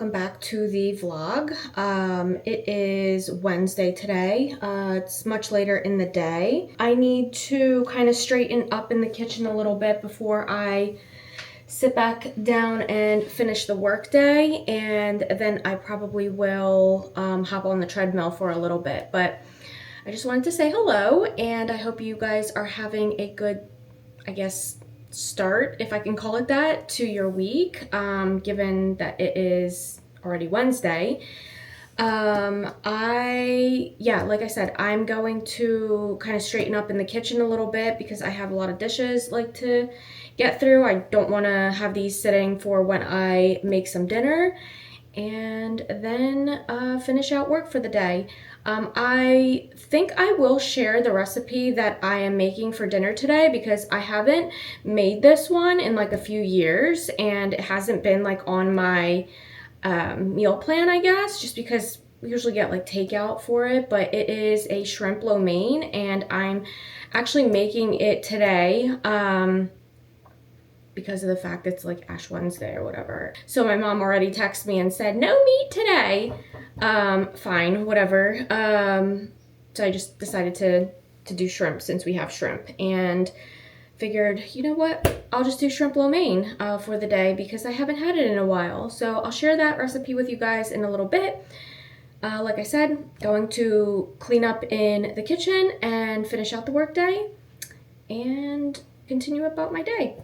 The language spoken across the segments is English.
welcome back to the vlog. It is Wednesday today. It's much later in the day. I need to kind of straighten up in the kitchen a little bit before I sit back down and finish the workday, and then I probably will hop on the treadmill for a little bit. But I just wanted to say hello, and I hope you guys are having a good, I guess, start, if I can call it that, to your week, given that it is already Wednesday. Like I said, I'm going to kind of straighten up in the kitchen a little bit because I have a lot of dishes like to get through. I don't want to have these sitting for when I make some dinner, and then finish out work for the day. I think I will share the recipe that I am making for dinner today because I haven't made this one in like a few years, and it hasn't been like on my meal plan, I guess, just because we usually get like takeout for it. But it is a shrimp lo mein, and I'm actually making it today. Because of the fact it's like Ash Wednesday or whatever. So my mom already texted me and said, no meat today. Fine, whatever. So I just decided to do shrimp since we have shrimp, and figured, you know what, I'll just do shrimp lo mein for the day because I haven't had it in a while. So I'll share that recipe with you guys in a little bit. Like I said, going to clean up in the kitchen and finish out the workday and continue about my day.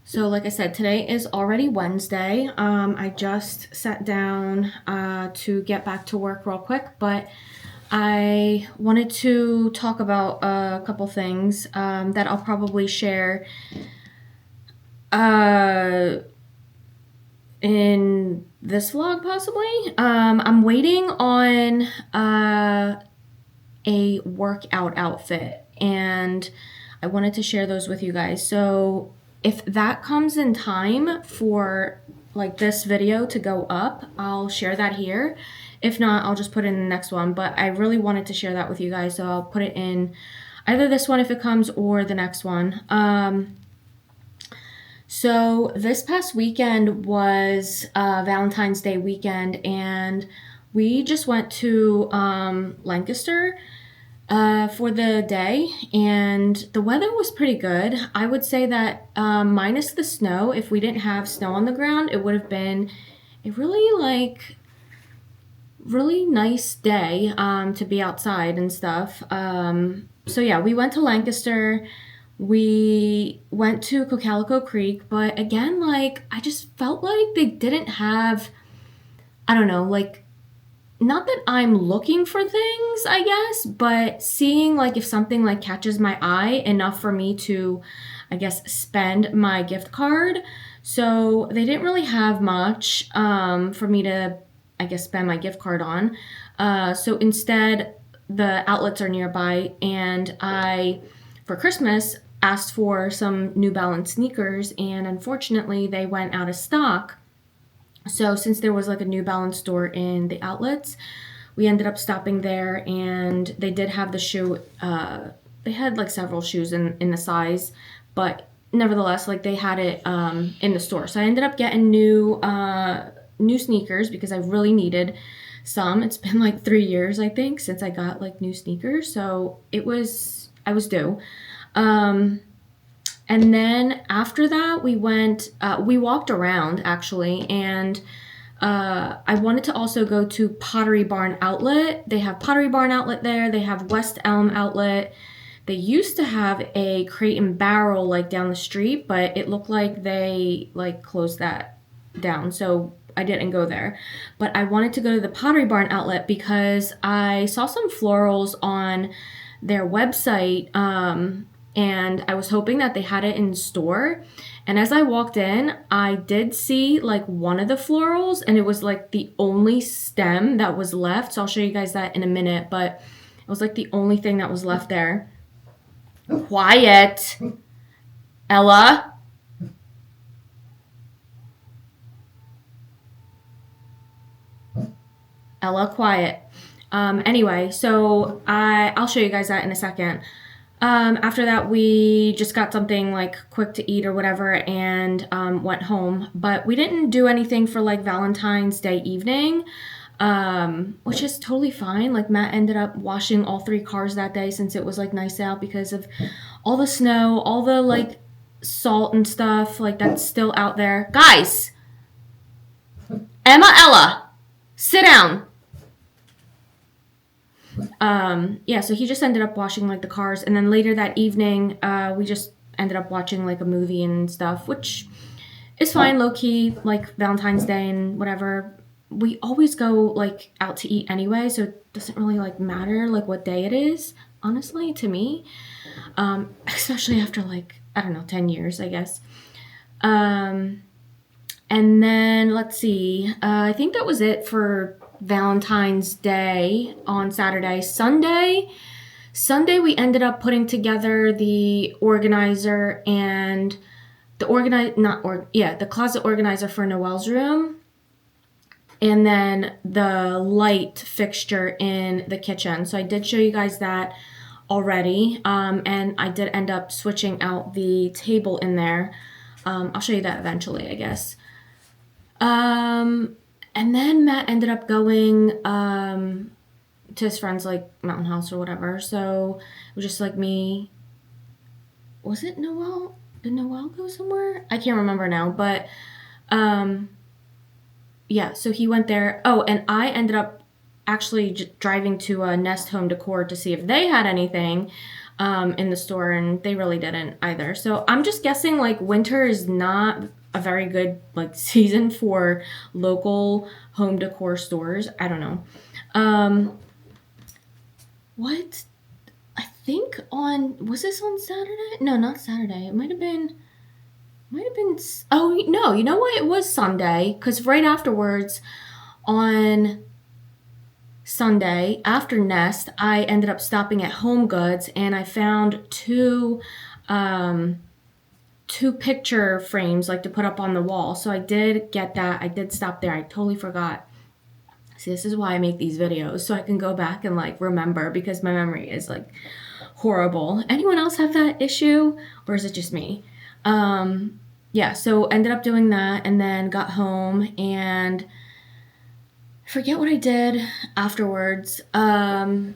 So like I said, today is already Wednesday. I just sat down to get back to work real quick, but I wanted to talk about a couple things that I'll probably share in this vlog possibly. I'm waiting on a workout outfit, and I wanted to share those with you guys. So if that comes in time for like this video to go up, I'll share that here. If not, I'll just put it in the next one. But I really wanted to share that with you guys, so I'll put it in either this one if it comes or the next one. So this past weekend was Valentine's Day weekend, and we just went to Lancaster for the day, and the weather was pretty good. I would say that minus the snow, if we didn't have snow on the ground, it would have been a really nice day to be outside and stuff. So yeah, we went to Lancaster. We went to Cocalico Creek, but again, like, I just felt like they didn't have, I don't know, like, not that I'm looking for things, I guess, but seeing like if something like catches my eye enough for me to, I guess, spend my gift card. So they didn't really have much for me to, I guess, spend my gift card on. So instead, the outlets are nearby, and I, for Christmas, asked for some New Balance sneakers, and unfortunately they went out of stock. So since there was like a New Balance store in the outlets, we ended up stopping there, and they did have the shoe. They had like several shoes in the size, but nevertheless, like they had it in the store. So I ended up getting new sneakers because I really needed some. It's been like 3 years, I think, since I got like new sneakers. So I was due. And then after that, we walked around actually, and I wanted to also go to Pottery Barn Outlet. They have Pottery Barn Outlet there. They have West Elm Outlet. They used to have a Crate and Barrel like down the street, but it looked like they like closed that down. So I didn't go there. But I wanted to go to the Pottery Barn Outlet because I saw some florals on their website, and I was hoping that they had it in store. And as I walked in, I did see like one of the florals, and it was like the only stem that was left. So I'll show you guys that in a minute, but it was like the only thing that was left there. Quiet. Ella. Ella, quiet. Anyway, so I'll show you guys that in a second. After that, we just got something like quick to eat or whatever, and went home. But we didn't do anything for like Valentine's Day evening, which is totally fine. Like Matt ended up washing all 3 cars that day since it was like nice out because of all the snow, all the like salt and stuff like that's still out there. Guys, Emma, Ella, sit down. Yeah, so he just ended up washing like the cars, and then later that evening, we just ended up watching like a movie and stuff, which is fine, low key, like Valentine's Day and whatever. We always go like out to eat anyway, so it doesn't really like matter like what day it is, honestly, to me. Especially after like, I don't know, 10 years, I guess. And then let's see, I think that was it for Valentine's Day on Saturday. Sunday we ended up putting together the organizer and the closet organizer for Noelle's room, and then the light fixture in the kitchen. So I did show you guys that already, and I did end up switching out the table in there. I'll show you that eventually, I guess. And then Matt ended up going to his friend's like mountain house or whatever. So it was just like me. Was it Noelle? Did Noelle go somewhere? I can't remember now. But yeah, so he went there. Oh, and I ended up actually driving to Nest Home Decor to see if they had anything in the store, and they really didn't either. So I'm just guessing like winter is not a very good like season for local home decor stores. I don't know. What? I think was this on Saturday? No, not Saturday. It might have been, oh no, you know what? It was Sunday, because right afterwards on Sunday after Nest, I ended up stopping at Home Goods, and I found two picture frames like to put up on the wall. So I did get that. I did stop there. I totally forgot. See, this is why I make these videos, so I can go back and like remember, because my memory is like horrible. Anyone else have that issue, or is it just me? Yeah, so ended up doing that, and then got home and forget what I did afterwards. Can't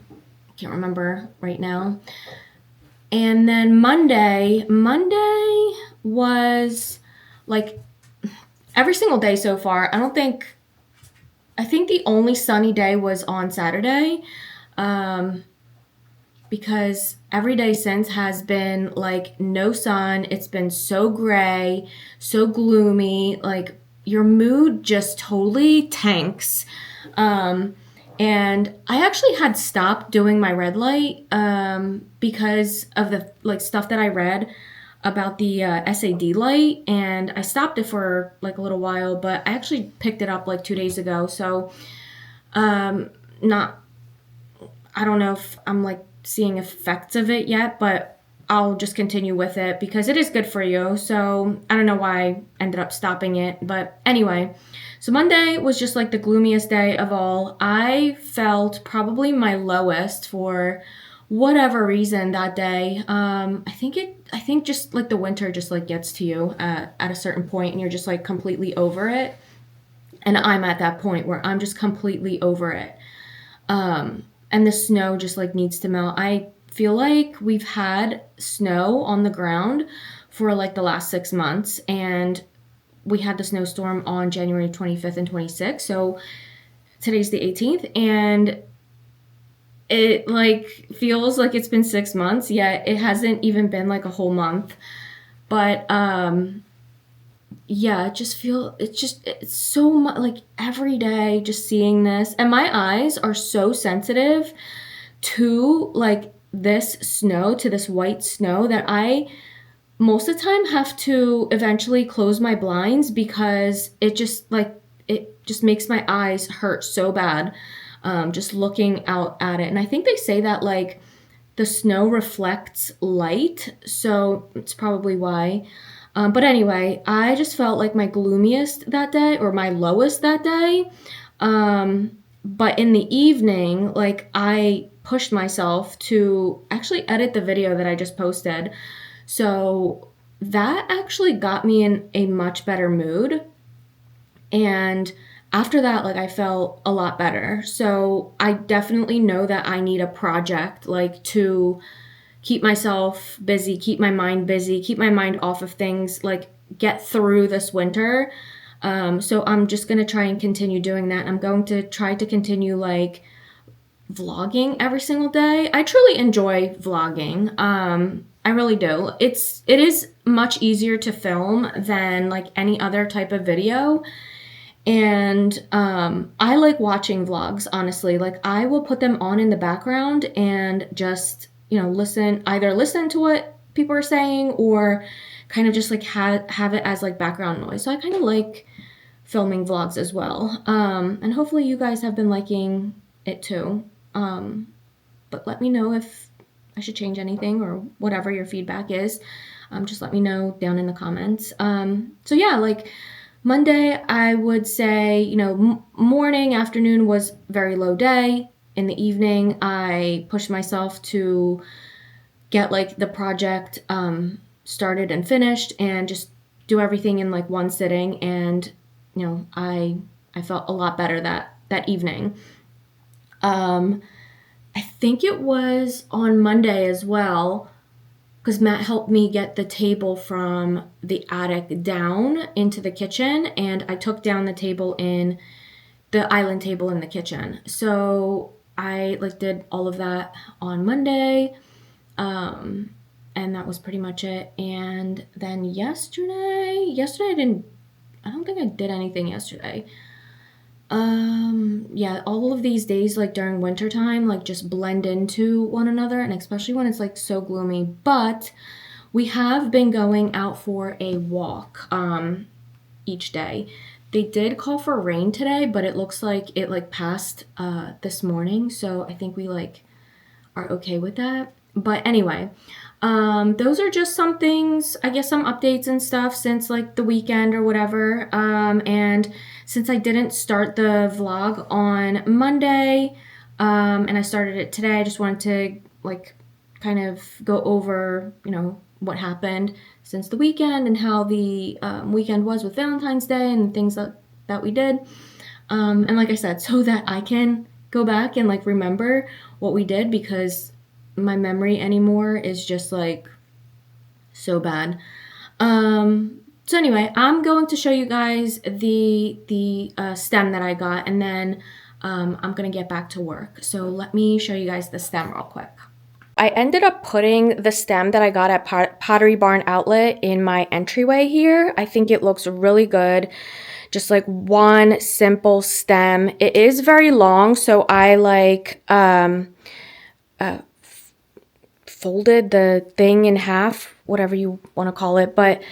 remember right now. And then Monday was like every single day so far. I think the only sunny day was on Saturday, because every day since has been like no sun. It's been so gray, so gloomy, like your mood just totally tanks. And I actually had stopped doing my red light because of the like stuff that I read about the SAD light, and I stopped it for like a little while, but I actually picked it up like 2 days ago. So I don't know if I'm like seeing effects of it yet, but I'll just continue with it because it is good for you. So I don't know why I ended up stopping it, but anyway, So Monday was just like the gloomiest day of all. I felt probably my lowest for whatever reason that day. I think just like the winter just like gets to you at a certain point and you're just like completely over it. And I'm at that point where I'm just completely over it. And the snow just like needs to melt. I feel like we've had snow on the ground for like the last 6 months, and we had the snowstorm on January 25th and 26th. So today's the 18th, and it like feels like it's been 6 months, yet it hasn't even been like a whole month. But yeah, it's so much like every day just seeing this, and my eyes are so sensitive to like this snow, to this white snow, that I most of the time have to eventually close my blinds because it just makes my eyes hurt so bad, just looking out at it. And I think they say that like the snow reflects light, so it's probably why. But anyway, I just felt like my gloomiest that day, or my lowest that day. But in the evening, like I pushed myself to actually edit the video that I just posted. So that actually got me in a much better mood. And after that, like I felt a lot better. So I definitely know that I need a project like to keep myself busy, keep my mind busy, keep my mind off of things, like get through this winter. So I'm just going to try and continue doing that. I'm going to try to continue like vlogging every single day. I truly enjoy vlogging. I really do. It is much easier to film than like any other type of video. And I like watching vlogs, honestly. Like I will put them on in the background and just, either listen to what people are saying or kind of just like have it as like background noise. So I kind of like filming vlogs as well. And hopefully you guys have been liking it too. But let me know if I should change anything or whatever your feedback is. Just let me know down in the comments. So yeah, like Monday, I would say, morning, afternoon was very low day. In the evening, I pushed myself to get like the project started and finished and just do everything in like one sitting. And, I felt a lot better that evening. I think it was on Monday as well, because Matt helped me get the table from the attic down into the kitchen, and I took down the island table in the kitchen. So I like did all of that on Monday, and that was pretty much it. And then yesterday I don't think I did anything yesterday. Yeah, all of these days, like during winter time, like just blend into one another, and especially when it's like so gloomy. But we have been going out for a walk, each day. They did call for rain today, but it looks like it like passed, this morning. So I think we like are okay with that. But anyway, those are just some things, I guess some updates and stuff since like the weekend or whatever. And since I didn't start the vlog on Monday, and I started it today, I just wanted to like kind of go over, what happened since the weekend and how the weekend was with Valentine's Day and things that we did. And like I said, so that I can go back and like remember what we did, because my memory anymore is just like so bad. So anyway, I'm going to show you guys the stem that I got, and then I'm gonna get back to work. So let me show you guys the stem real quick. I ended up putting the stem that I got at Pottery Barn Outlet in my entryway here. I think it looks really good. Just like one simple stem. It is very long, so I like folded the thing in half, whatever you want to call it, but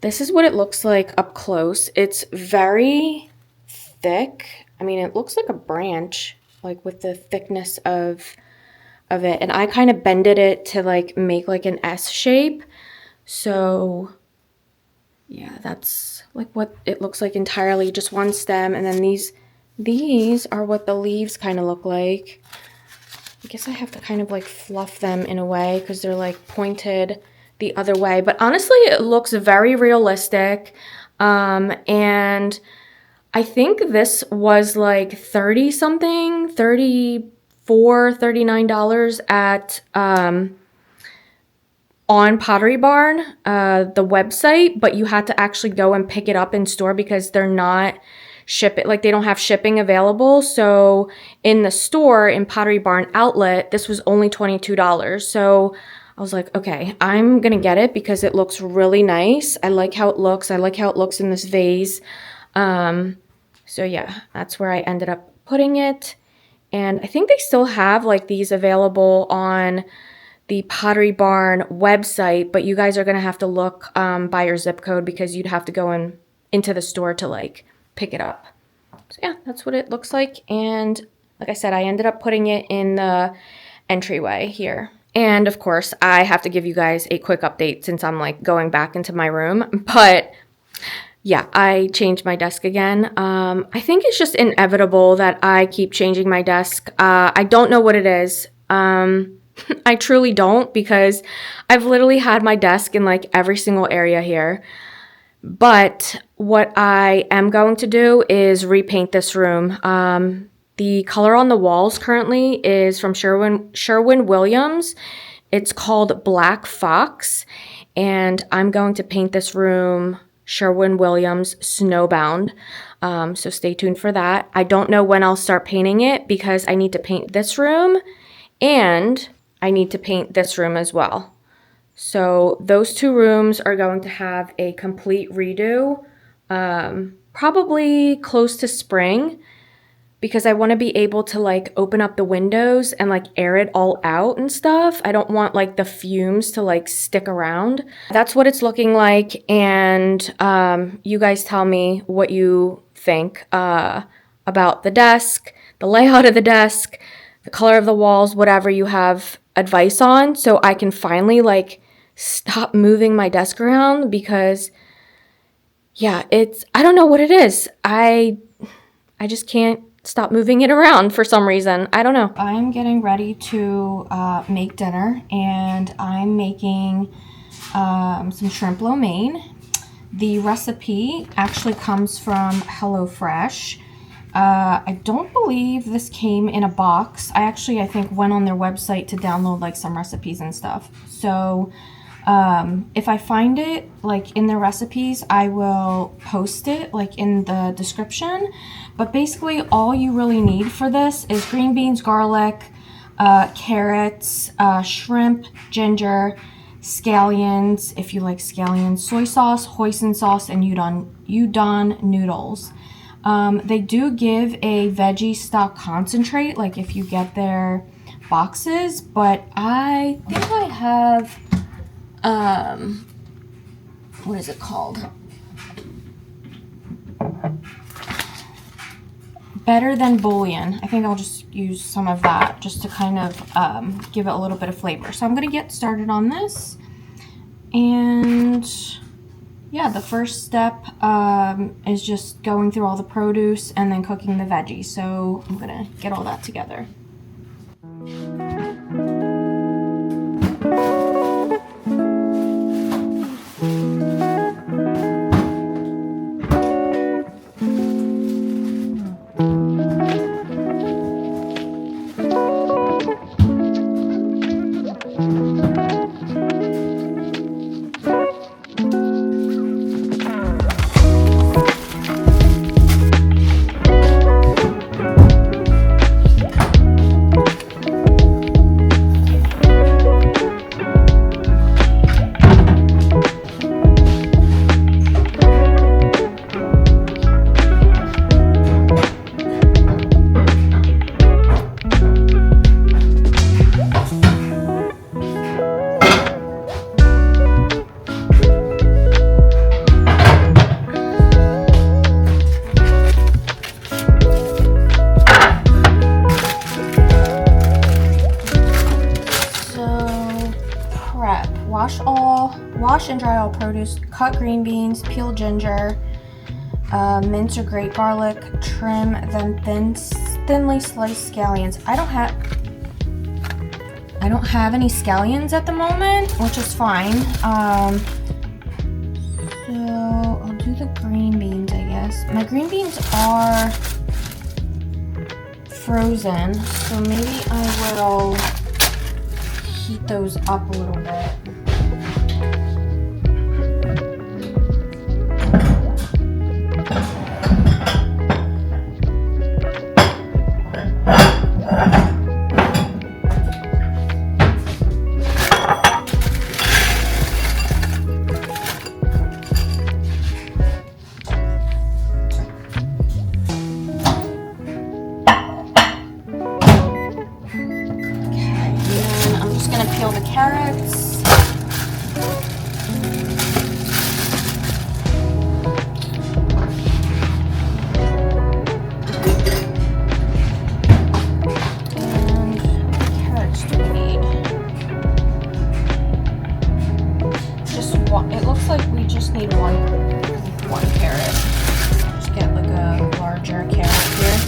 this is what it looks like up close. It's very thick. I mean, it looks like a branch, like with the thickness of it, and I kind of bended it to like make like an S shape. So Yeah, that's like what it looks like entirely, just one stem. And then these are what the leaves kind of look like. I guess I have to kind of like fluff them in a way because they're like pointed the other way. But honestly, it looks very realistic. And I think this was like 30 something, $39 at on Pottery Barn, the website, but you had to actually go and pick it up in store because they're not shipping, like they don't have shipping available. So in the store in Pottery Barn outlet, this was only $22. So I was like, okay, I'm gonna get it because it looks really nice. I like how it looks. I like how it looks in this vase. So yeah, that's where I ended up putting it. And I think they still have like these available on the Pottery Barn website, but you guys are going to have to look by your zip code because you'd have to go into the store to like pick it up. So yeah, that's what it looks like. And like I said, I ended up putting it in the entryway here. And of course, I have to give you guys a quick update since I'm like going back into my room. But yeah, I changed my desk again. I think it's just inevitable that I keep changing my desk. I don't know what it is. I truly don't because I've literally had my desk in like every single area here. But what I am going to do is repaint this room. The color on the walls currently is from Sherwin-Williams. It's called Black Fox. And I'm going to paint this room Sherwin-Williams Snowbound. So stay tuned for that. I don't know when I'll start painting it because I need to paint this room and I need to paint this room as well. So those two rooms are going to have a complete redo, probably close to spring, because I want to be able to like open up the windows and like air it all out and stuff. I don't want like the fumes to like stick around. That's what it's looking like. And you guys tell me what you think about the desk, the layout of the desk, the color of the walls, whatever you have advice on, so I can finally like stop moving my desk around because yeah, I don't know what it is. I just can't stop moving it around for some reason. I don't know. I'm getting ready to make dinner and I'm making some shrimp lo mein. The recipe actually comes from HelloFresh. I don't believe this came in a box. I think went on their website to download like some recipes and stuff. So if I find it like in the recipes, I will post it like in the description. But basically all you really need for this is green beans, garlic, carrots, shrimp, ginger, scallions, if you like scallions, soy sauce, hoisin sauce, and udon noodles. They do give a veggie stock concentrate, like if you get their boxes, but I think I have, what is it called? Better Than Bouillon. I think I'll just use some of that just to kind of give it a little bit of flavor. So I'm going to get started on this. And yeah, the first step is just going through all the produce and then cooking the veggies. So I'm gonna get all that together. wash and dry all produce, cut green beans, peel ginger, mince or grate garlic, trim, then thinly sliced scallions. I don't have any scallions at the moment, which is fine. So I'll do the green beans, I guess. My green beans are frozen, so maybe I will heat those up a little bit. Peel the carrots. And what carrots do we need? Just one. It looks like we just need one carrot. Just get like a larger carrot here.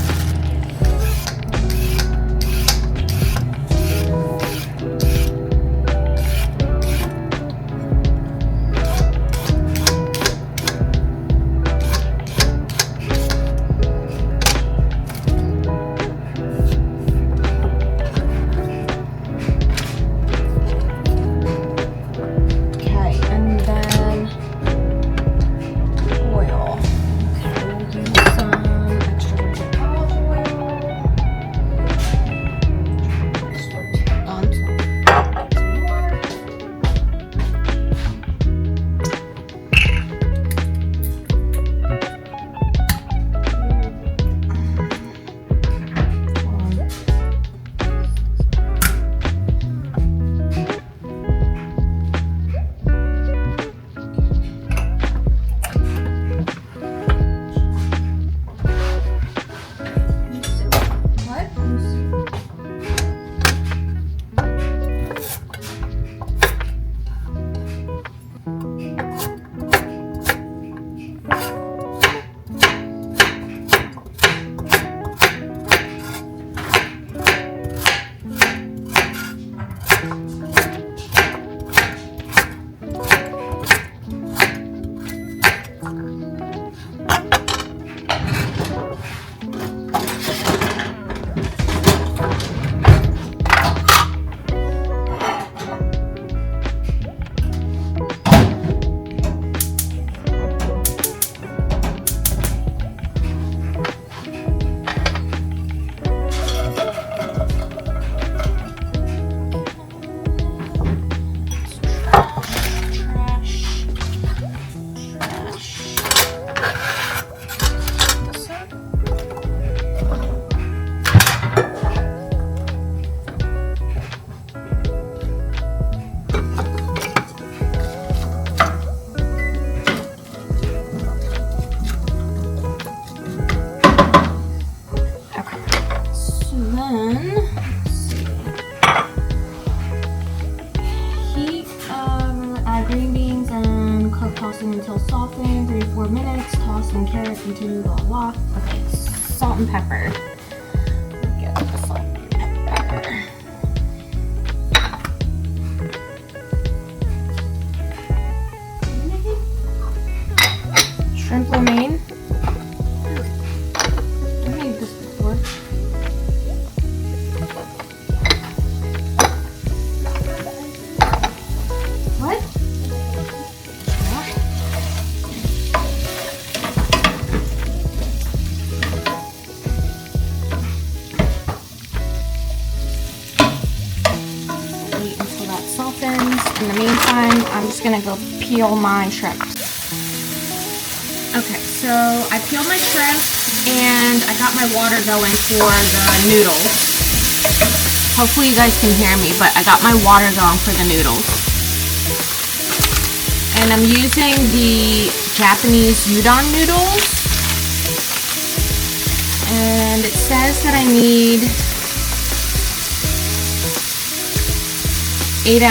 tossing until softened, 3 to 4 minutes, toss and carrot into blah blah. Okay, salt and pepper. Get the salt and pepper. Shrimp lo mein. I made this before. What? Wait until that softens. In the meantime, I'm just gonna go peel my shrimp. Okay, so I peeled my shrimp and I got my water going for the noodles. Hopefully you guys can hear me, but I got my water going for the noodles. And I'm using the Japanese udon noodles. And it says that I need 8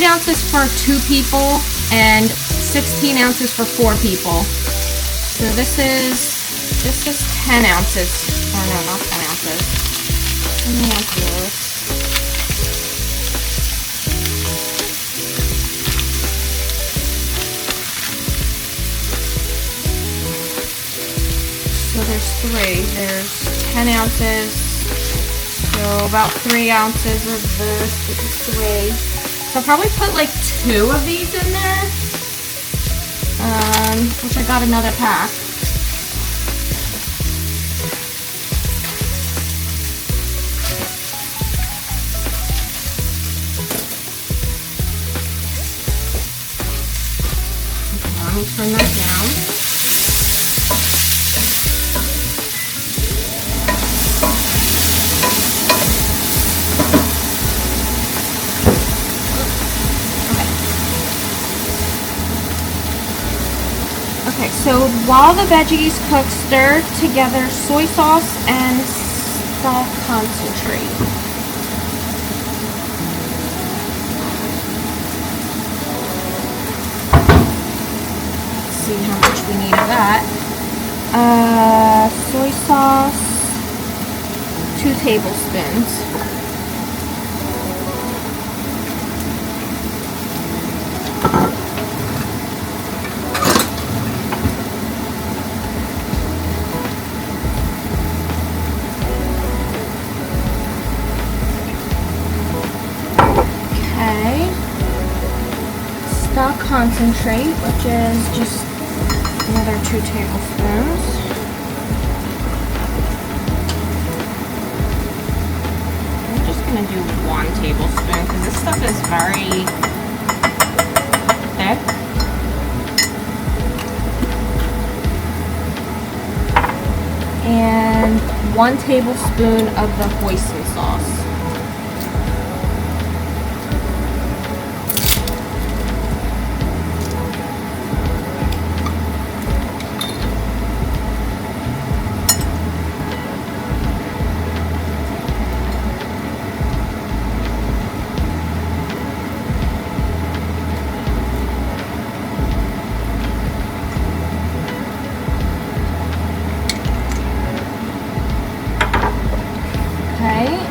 ounces for 2 people. and 16 ounces for 4 people. So this is 10 ounces. Oh no, not 10 ounces. How many ounces is this? So there's 3. There's 10 ounces. So about 3 ounces of this, which is 3. So I'll probably put like 2 of these in there. Which I got another pack. Let me turn that down. Okay, so while the veggies cook, stir together soy sauce and stock concentrate. Let's see how much we need of that. Soy sauce, 2 tablespoons. Stock concentrate, which is just another 2 tablespoons. I'm just going to do 1 tablespoon because this stuff is very thick. And 1 tablespoon of the hoisin sauce.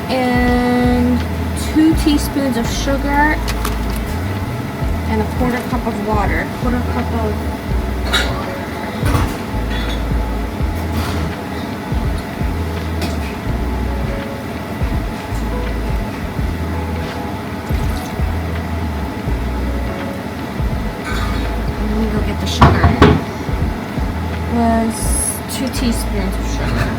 And 2 teaspoons of sugar and a 1/4 cup of water. 1/4 cup of let me go get the sugar. Was 2 teaspoons of sugar.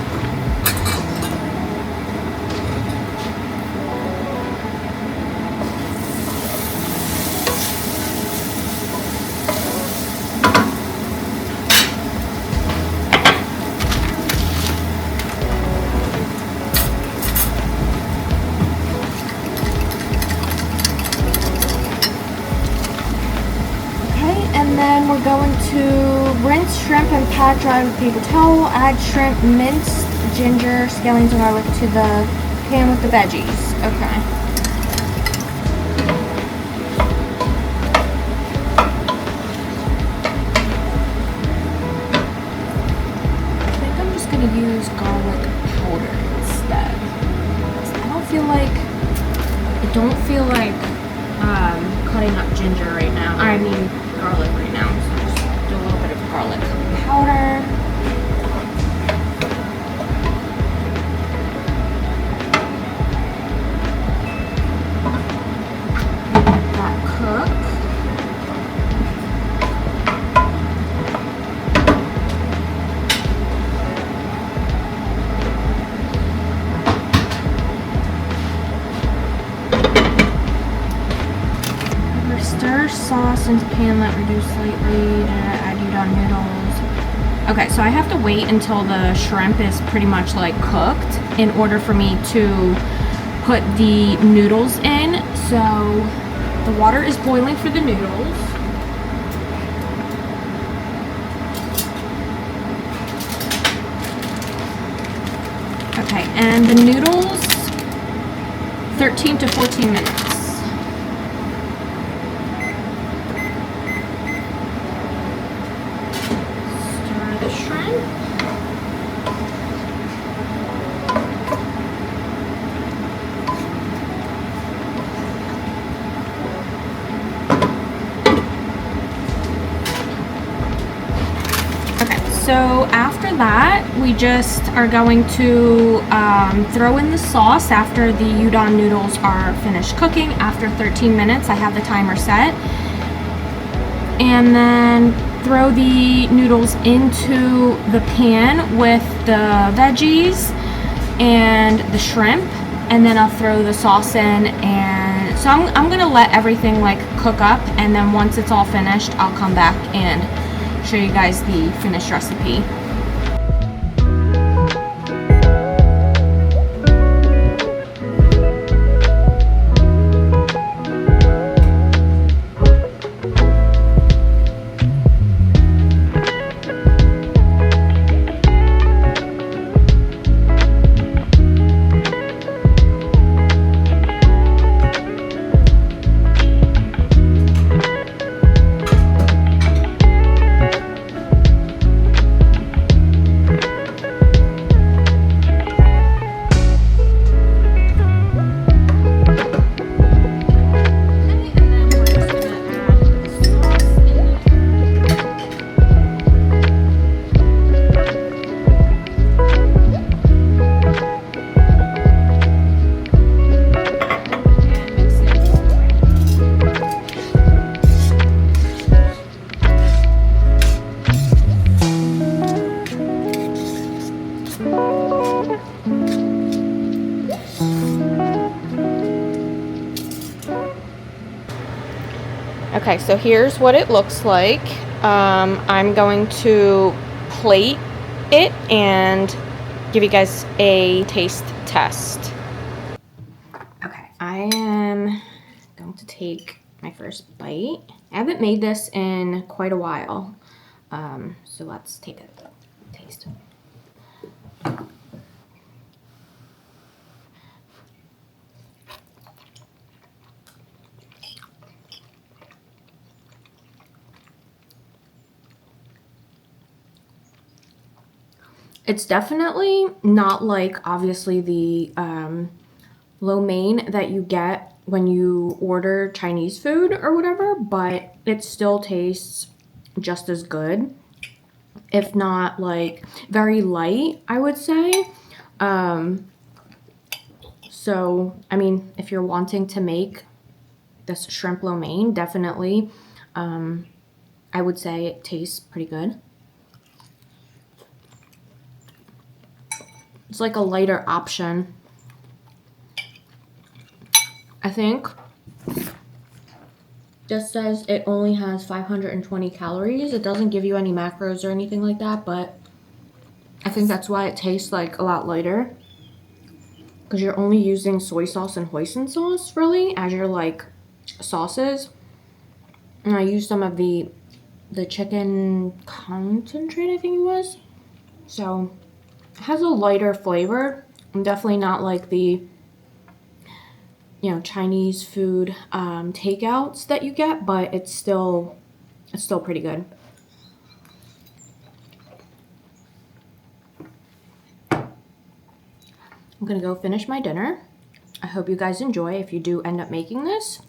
And then we're going to rinse shrimp and pat dry with paper towel. Add shrimp, minced ginger, scallions, and garlic to the pan with the veggies. Okay. I think I'm just going to use garlic powder instead. I don't feel like cutting up ginger right now. I mean garlic right now. So just do a little bit of garlic powder. Let that cook. Stir sauce into pan, let reduce slightly, add udon noodles. Okay, so I have to wait until the shrimp is pretty much like cooked in order for me to put the noodles in. So the water is boiling for the noodles. Okay, and the noodles, 13 to 14 minutes. so after that, we just are going to throw in the sauce after the udon noodles are finished cooking. After 13 minutes, I have the timer set. And then throw the noodles into the pan with the veggies and the shrimp, and then I'll throw the sauce in. And so I'm gonna let everything like cook up, and then once it's all finished, I'll come back and show you guys the finished recipe. Okay, so here's what it looks like. I'm going to plate it and give you guys a taste test. Okay, I am going to take my first bite. I haven't made this in quite a while, so let's take a taste. It's definitely not like, obviously, the lo mein that you get when you order Chinese food or whatever, but it still tastes just as good, if not like very light, I would say. So, I mean, if you're wanting to make this shrimp lo mein, definitely, I would say it tastes pretty good. It's like a lighter option, I think. Just says it only has 520 calories. It doesn't give you any macros or anything like that, but I think that's why it tastes like a lot lighter, because you're only using soy sauce and hoisin sauce really as your like sauces. And I used some of the chicken concentrate, I think it was. So it has a lighter flavor, and definitely not like the, you know, Chinese food takeouts that you get, but it's still pretty good. I'm gonna go finish my dinner. I hope you guys enjoy. If you do end up making this,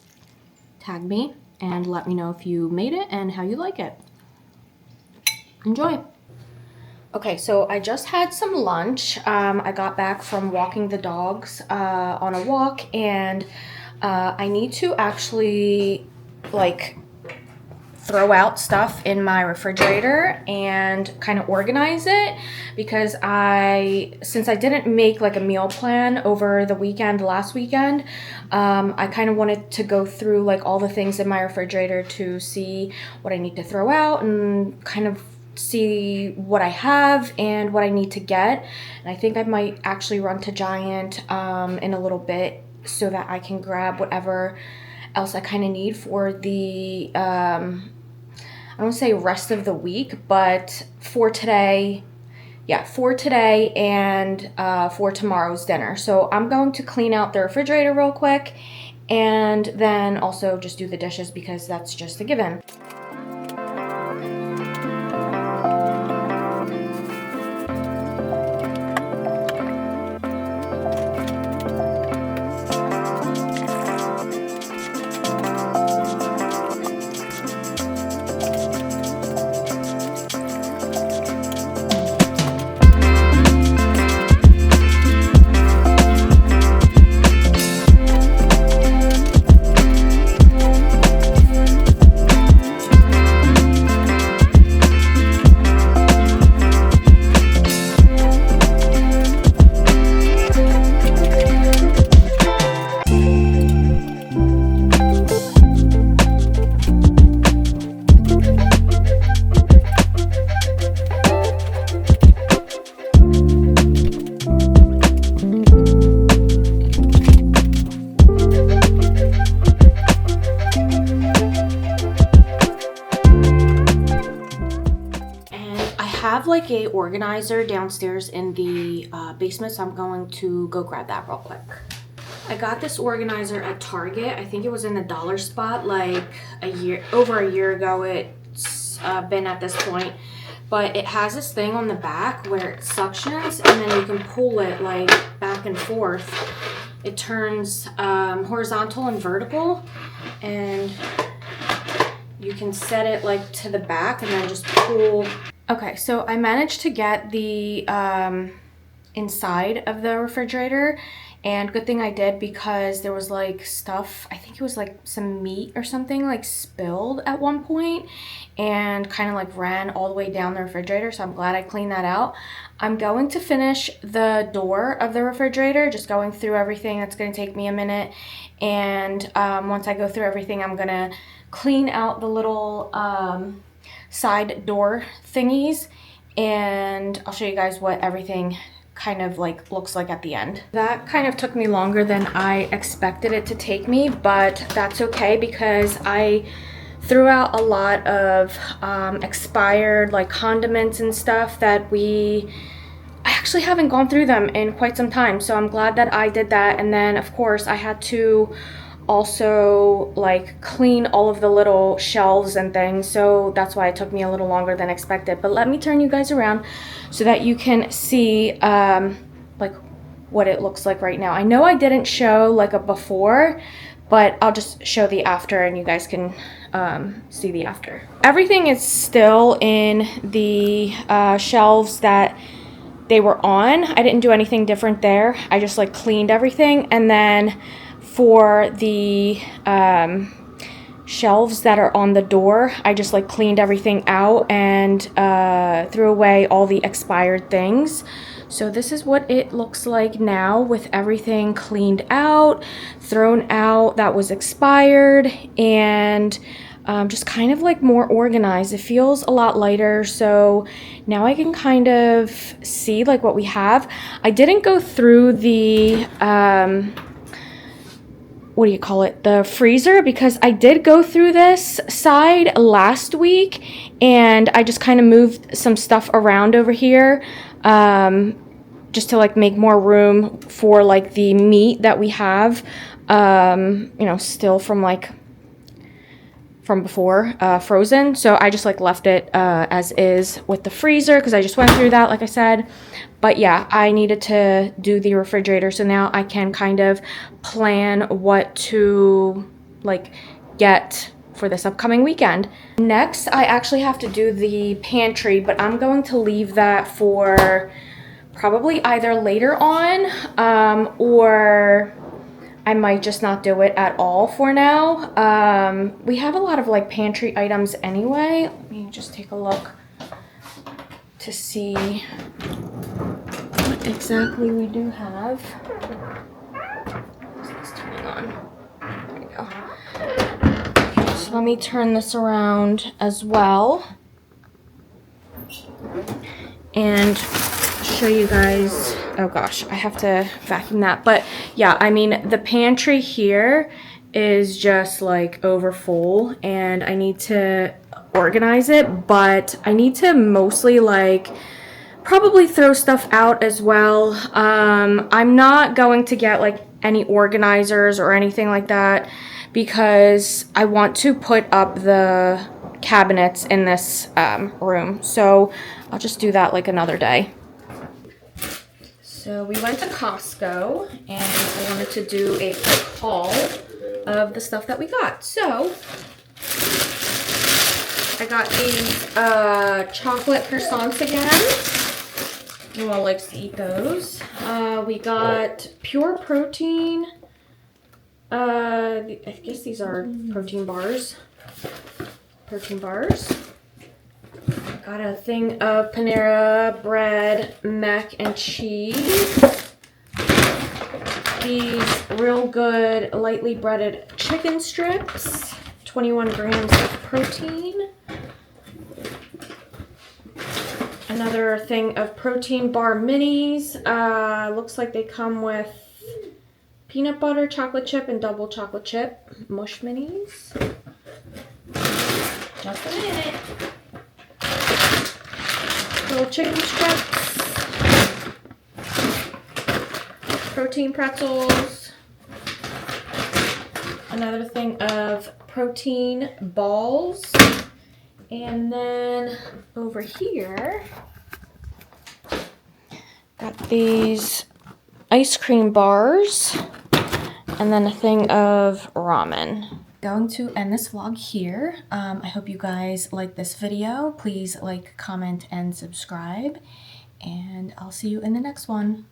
tag me and let me know if you made it and how you like it. Enjoy. Okay, so I just had some lunch. I got back from walking the dogs on a walk, and I need to actually like throw out stuff in my refrigerator and kind of organize it, because since I didn't make like a meal plan over the weekend, last weekend, I kind of wanted to go through like all the things in my refrigerator to see what I need to throw out and kind of see what I have and what I need to get. And I think I might actually run to Giant in a little bit so that I can grab whatever else I kind of need for the I don't want to say rest of the week, but for today, yeah, for today and for tomorrow's dinner. So I'm going to clean out the refrigerator real quick, and then also just do the dishes because that's just a given. like a organizer downstairs in the basement, so I'm going to go grab that real quick. I got this organizer at Target. I think it was in the dollar spot like over a year ago. It's been at this point. But it has this thing on the back where it suctions and then you can pull it like back and forth. It turns horizontal and vertical, and you can set it like to the back and then just pull. Okay, so I managed to get the inside of the refrigerator, and good thing I did because there was like stuff, I think it was like some meat or something like spilled at one point and kind of like ran all the way down the refrigerator, so I'm glad I cleaned that out. I'm going to finish the door of the refrigerator, just going through everything. That's going to take me a minute, and once I go through everything, I'm going to clean out the little side door thingies, and I'll show you guys what everything kind of like looks like at the end. That kind of took me longer than I expected it to take me, but that's okay because I threw out a lot of expired like condiments and stuff that I actually haven't gone through them in quite some time, so I'm glad that I did that. And then of course I had to also like clean all of the little shelves and things, so that's why it took me a little longer than expected. But let me turn you guys around so that you can see like what it looks like right now. I know I didn't show like a before, but I'll just show the after and you guys can see the after. Everything is still in the shelves that they were on. I didn't do anything different there. I just like cleaned everything, and then for the shelves that are on the door, I just like cleaned everything out and threw away all the expired things. So this is what it looks like now with everything cleaned out, thrown out that was expired, and just kind of like more organized. It feels a lot lighter, so now I can kind of see like what we have. I didn't go through the what do you call it, the freezer, because I did go through this side last week and I just kind of moved some stuff around over here just to like make more room for like the meat that we have you know, still from like from before frozen. So I just like left it as is with the freezer because I just went through that, like I said. But yeah, I needed to do the refrigerator, so now I can kind of plan what to like get for this upcoming weekend. Next, I actually have to do the pantry, but I'm going to leave that for probably either later on or I might just not do it at all for now. We have a lot of like pantry items anyway. Let me just take a look to see what exactly we do have. Is this turning on? There we go. So let me turn this around as well and show you guys. Oh gosh, I have to vacuum that. But yeah, I mean, the pantry here is just like over full and I need to organize it, but I need to mostly like probably throw stuff out as well. I'm not going to get like any organizers or anything like that because I want to put up the cabinets in this room. So I'll just do that like another day. So we went to Costco and I wanted to do a quick haul of the stuff that we got. So I got these chocolate croissants again. Noah likes to eat those. We got pure protein. I guess these are protein bars. Got a thing of Panera bread, mac and cheese. These real good lightly breaded chicken strips. 21 grams of protein. Another thing of protein bar minis. Looks like they come with peanut butter, chocolate chip, and double chocolate chip mush minis. Just a minute. little chicken strips, protein pretzels, another thing of protein balls, and then over here, got these ice cream bars, and then a thing of ramen. Going to end this vlog here. I hope you guys like this video. Please like, comment, and subscribe, and I'll see you in the next one.